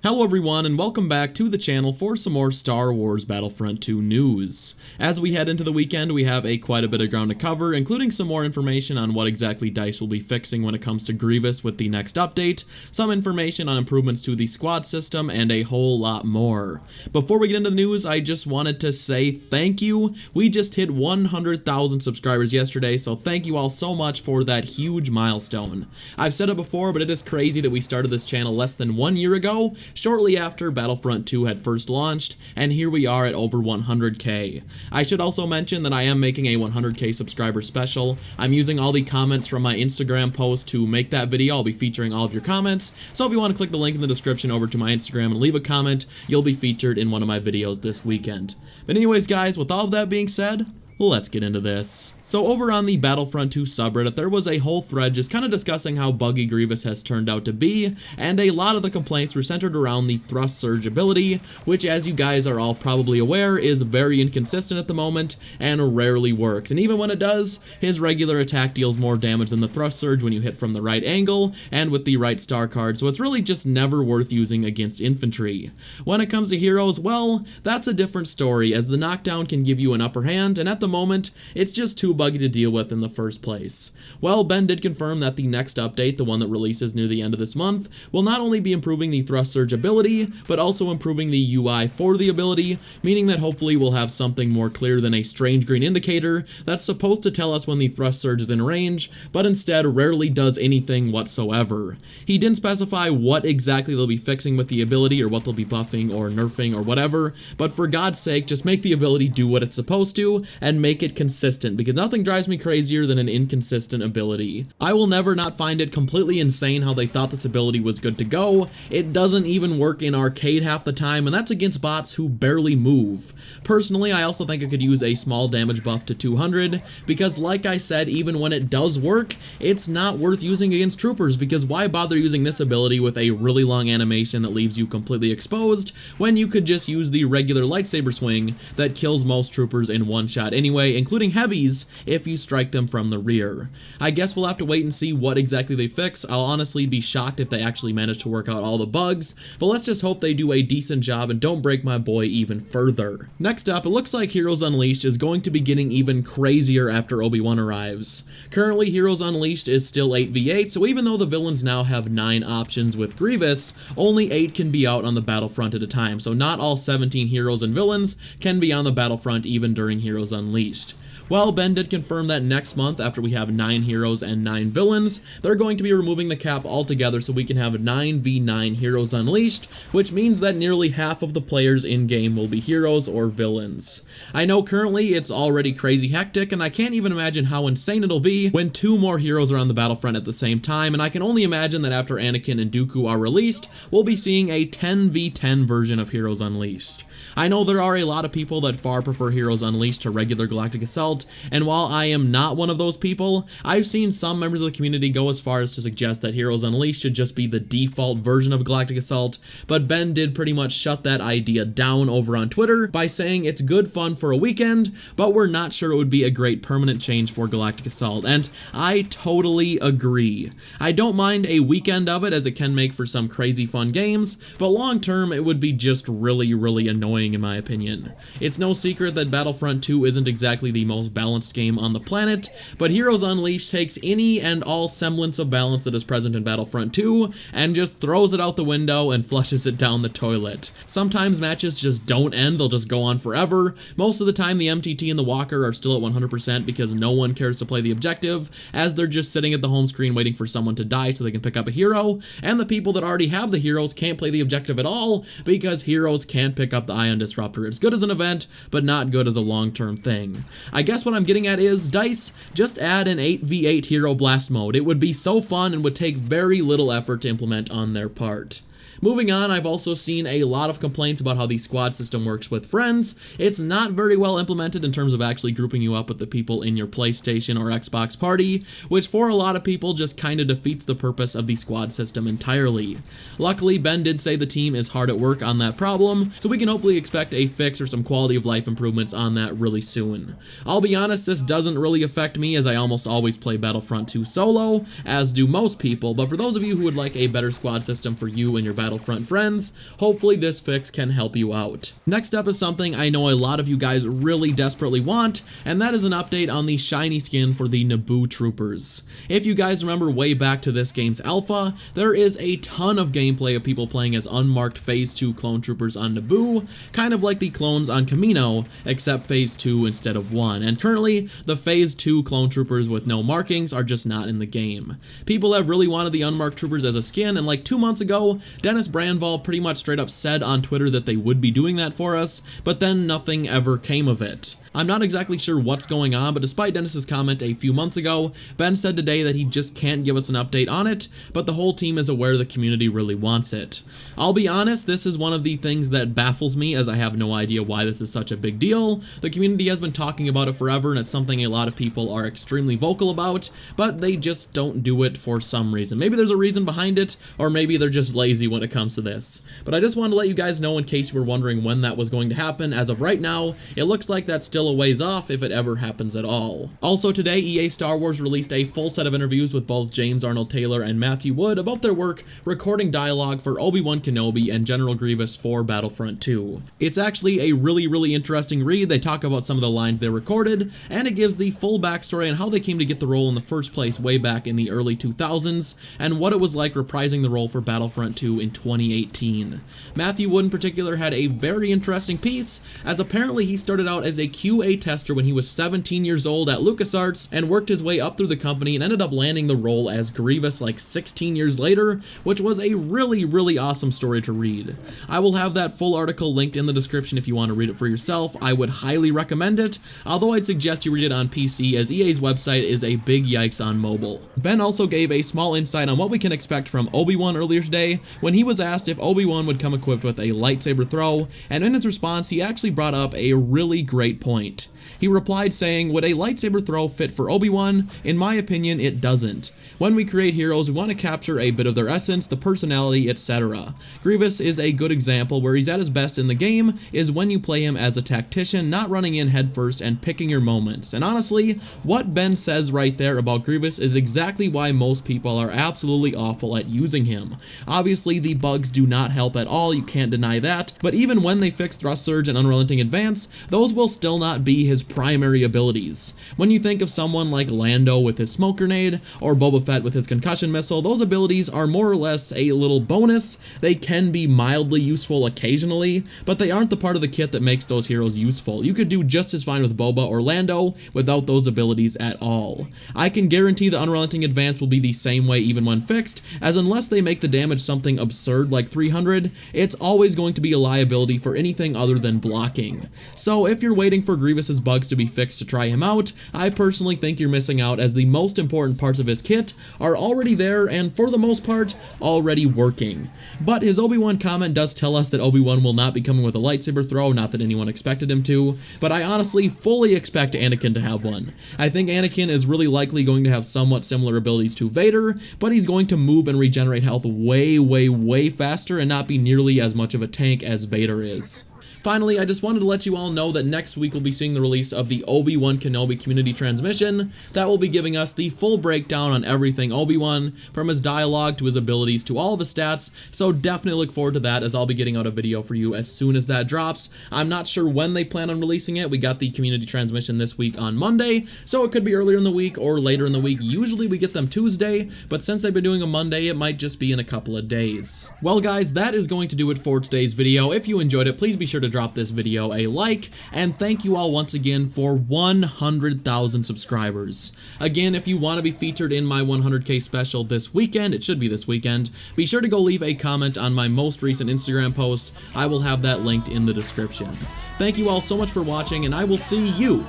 Hello everyone and welcome back to the channel for some more Star Wars Battlefront II news. As we head into the weekend, we have quite a bit of ground to cover, including some more information on what exactly DICE will be fixing when it comes to Grievous with the next update, some information on improvements to the squad system, and a whole lot more. Before we get into the news, I just wanted to say thank you. We just hit 100,000 subscribers yesterday, so thank you all so much for that huge milestone. I've said it before, but it is crazy that we started this channel less than 1 year ago, shortly after Battlefront 2 had first launched, and here we are at over 100k. I should also mention that I am making a 100k subscriber special. I'm using all the comments from my Instagram post to make that video. I'll be featuring all of your comments, so if you want to click the link in the description over to my Instagram and leave a comment, you'll be featured in one of my videos this weekend. But anyways guys, with all of that being said, let's get into this. So over on the Battlefront 2 subreddit, there was a whole thread just kind of discussing how buggy Grievous has turned out to be, and a lot of the complaints were centered around the thrust surge ability, which as you guys are all probably aware is very inconsistent at the moment and rarely works. And even when it does, his regular attack deals more damage than the thrust surge when you hit from the right angle and with the right star card, so it's really just never worth using against infantry. When it comes to heroes, well, that's a different story, as the knockdown can give you an upper hand, and at the moment, it's just too buggy to deal with in the first place. Well, Ben did confirm that the next update, the one that releases near the end of this month, will not only be improving the thrust surge ability, but also improving the UI for the ability, meaning that hopefully we'll have something more clear than a strange green indicator that's supposed to tell us when the thrust surge is in range, but instead rarely does anything whatsoever. He didn't specify what exactly they'll be fixing with the ability or what they'll be buffing or nerfing or whatever, but for God's sake, just make the ability do what it's supposed to and make it consistent, because nothing drives me crazier than an inconsistent ability. I will never not find it completely insane how they thought this ability was good to go. It doesn't even work in arcade half the time, and that's against bots who barely move. Personally, I also think it could use a small damage buff to 200, because like I said, even when it does work, it's not worth using against troopers, because why bother using this ability with a really long animation that leaves you completely exposed, when you could just use the regular lightsaber swing that kills most troopers in one shot anyway, including heavies if you strike them from the rear. I guess we'll have to wait and see what exactly they fix. I'll honestly be shocked if they actually manage to work out all the bugs, but let's just hope they do a decent job and don't break my boy even further. Next up, it looks like Heroes Unleashed is going to be getting even crazier after Obi-Wan arrives. Currently, Heroes Unleashed is still 8v8, so even though the villains now have 9 options with Grievous, only 8 can be out on the battlefront at a time, so not all 17 heroes and villains can be on the battlefront even during Heroes Unleashed. Well, Ben did confirm that next month, after we have 9 heroes and 9 villains, they're going to be removing the cap altogether so we can have 9v9 Heroes Unleashed, which means that nearly half of the players in-game will be heroes or villains. I know currently it's already crazy hectic, and I can't even imagine how insane it'll be when 2 more heroes are on the battlefront at the same time, and I can only imagine that after Anakin and Dooku are released, we'll be seeing a 10v10 version of Heroes Unleashed. I know there are a lot of people that far prefer Heroes Unleashed to regular Galactic Assault, and while I am not one of those people, I've seen some members of the community go as far as to suggest that Heroes Unleashed should just be the default version of Galactic Assault, but Ben did pretty much shut that idea down over on Twitter by saying it's good fun for a weekend, but we're not sure it would be a great permanent change for Galactic Assault, and I totally agree. I don't mind a weekend of it as it can make for some crazy fun games, but long term it would be just really annoying in my opinion. It's no secret that Battlefront 2 isn't exactly the most balanced game on the planet, but Heroes Unleashed takes any and all semblance of balance that is present in Battlefront 2 and just throws it out the window and flushes it down the toilet. Sometimes matches just don't end, they'll just go on forever. Most of the time the MTT and the Walker are still at 100% because no one cares to play the objective, as they're just sitting at the home screen waiting for someone to die so they can pick up a hero, and the people that already have the heroes can't play the objective at all because heroes can't pick up the Ion Disruptor. It's good as an event, but not good as a long-term thing. I guess what I'm getting at is, DICE, just add an 8v8 hero blast mode. It would be so fun and would take very little effort to implement on their part. Moving on, I've also seen a lot of complaints about how the squad system works with friends. It's not very well implemented in terms of actually grouping you up with the people in your PlayStation or Xbox party, which for a lot of people just kinda defeats the purpose of the squad system entirely. Luckily, Ben did say the team is hard at work on that problem, so we can hopefully expect a fix or some quality of life improvements on that really soon. I'll be honest, this doesn't really affect me as I almost always play Battlefront 2 solo, as do most people, but for those of you who would like a better squad system for you and your battle Battlefront friends. Hopefully this fix can help you out. Next up is something I know a lot of you guys really desperately want, and that is an update on the shiny skin for the Naboo troopers. If you guys remember way back to this game's alpha, there is a ton of gameplay of people playing as unmarked Phase 2 clone troopers on Naboo, kind of like the clones on Kamino, except Phase 2 instead of 1, and currently, the Phase 2 clone troopers with no markings are just not in the game. People have really wanted the unmarked troopers as a skin, and like 2 months ago, Dennis Brandval pretty much straight up said on Twitter that they would be doing that for us, but then nothing ever came of it. I'm not exactly sure what's going on, but despite Dennis's comment a few months ago, Ben said today that he just can't give us an update on it, but the whole team is aware the community really wants it. I'll be honest, this is one of the things that baffles me, as I have no idea why this is such a big deal. The community has been talking about it forever, and it's something a lot of people are extremely vocal about, but they just don't do it for some reason. Maybe there's a reason behind it, or maybe they're just lazy when it comes to this. But I just wanted to let you guys know in case you were wondering when that was going to happen. As of right now, it looks like that's still a ways off if it ever happens at all. Also today, EA Star Wars released a full set of interviews with both James Arnold Taylor and Matthew Wood about their work recording dialogue for Obi-Wan Kenobi and General Grievous for Battlefront II. It's actually a really interesting read. They talk about some of the lines they recorded, and it gives the full backstory on how they came to get the role in the first place way back in the early 2000s, and what it was like reprising the role for Battlefront 2 in 2018. Matthew Wood in particular had a very interesting piece, as apparently he started out as a QA tester when he was 17 years old at LucasArts, and worked his way up through the company and ended up landing the role as Grievous like 16 years later, which was a really awesome story to read. I will have that full article linked in the description if you want to read it for yourself. I would highly recommend it, although I'd suggest you read it on PC, as EA's website is a big yikes on mobile. Ben also gave a small insight on what we can expect from Obi-Wan earlier today, when he was asked if Obi-Wan would come equipped with a lightsaber throw, and in his response he actually brought up a really great point. He replied saying, "Would a lightsaber throw fit for Obi-Wan? In my opinion, it doesn't. When we create heroes, we want to capture a bit of their essence, the personality, etc. Grievous is a good example. Where he's at his best in the game is when you play him as a tactician, not running in headfirst and picking your moments." And honestly, what Ben says right there about Grievous is exactly why most people are absolutely awful at using him. Obviously, the bugs do not help at all, you can't deny that, but even when they fix Thrust Surge and Unrelenting Advance, those will still not be his primary abilities. When you think of someone like Lando with his smoke grenade, or Boba Fett with his concussion missile, those abilities are more or less a little bonus. They can be mildly useful occasionally, but they aren't the part of the kit that makes those heroes useful. You could do just as fine with Boba or Lando without those abilities at all. I can guarantee the Unrelenting Advance will be the same way even when fixed, as unless they make the damage something absurd like 300, it's always going to be a liability for anything other than blocking. So if you're waiting for Grievous's bugs to be fixed to try him out, I personally think you're missing out, as the most important parts of his kit are already there and for the most part already working. But his Obi-Wan comment does tell us that Obi-Wan will not be coming with a lightsaber throw, not that anyone expected him to, but I honestly fully expect Anakin to have one. I think Anakin is really likely going to have somewhat similar abilities to Vader, but he's going to move and regenerate health way faster and not be nearly as much of a tank as Vader is. Finally, I just wanted to let you all know that next week we'll be seeing the release of the Obi-Wan Kenobi community transmission that will be giving us the full breakdown on everything Obi-Wan, from his dialogue to his abilities to all of his stats, so definitely look forward to that, as I'll be getting out a video for you as soon as that drops. I'm not sure when they plan on releasing it. We got the community transmission this week on Monday, so it could be earlier in the week or later in the week. Usually we get them Tuesday, but since they've been doing a Monday, it might just be in a couple of days. Well guys, that is going to do it for today's video. If you enjoyed it, please be sure to drop this video a like, and thank you all once again for 100,000 subscribers. Again, if you want to be featured in my 100K special this weekend, it should be this weekend, be sure to go leave a comment on my most recent Instagram post. I will have that linked in the description. Thank you all so much for watching, and I will see you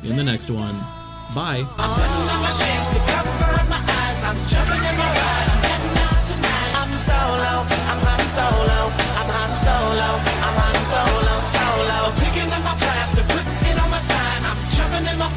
in the next one. Bye. Picking up my plastic, putting it on my side. I'm jumping in my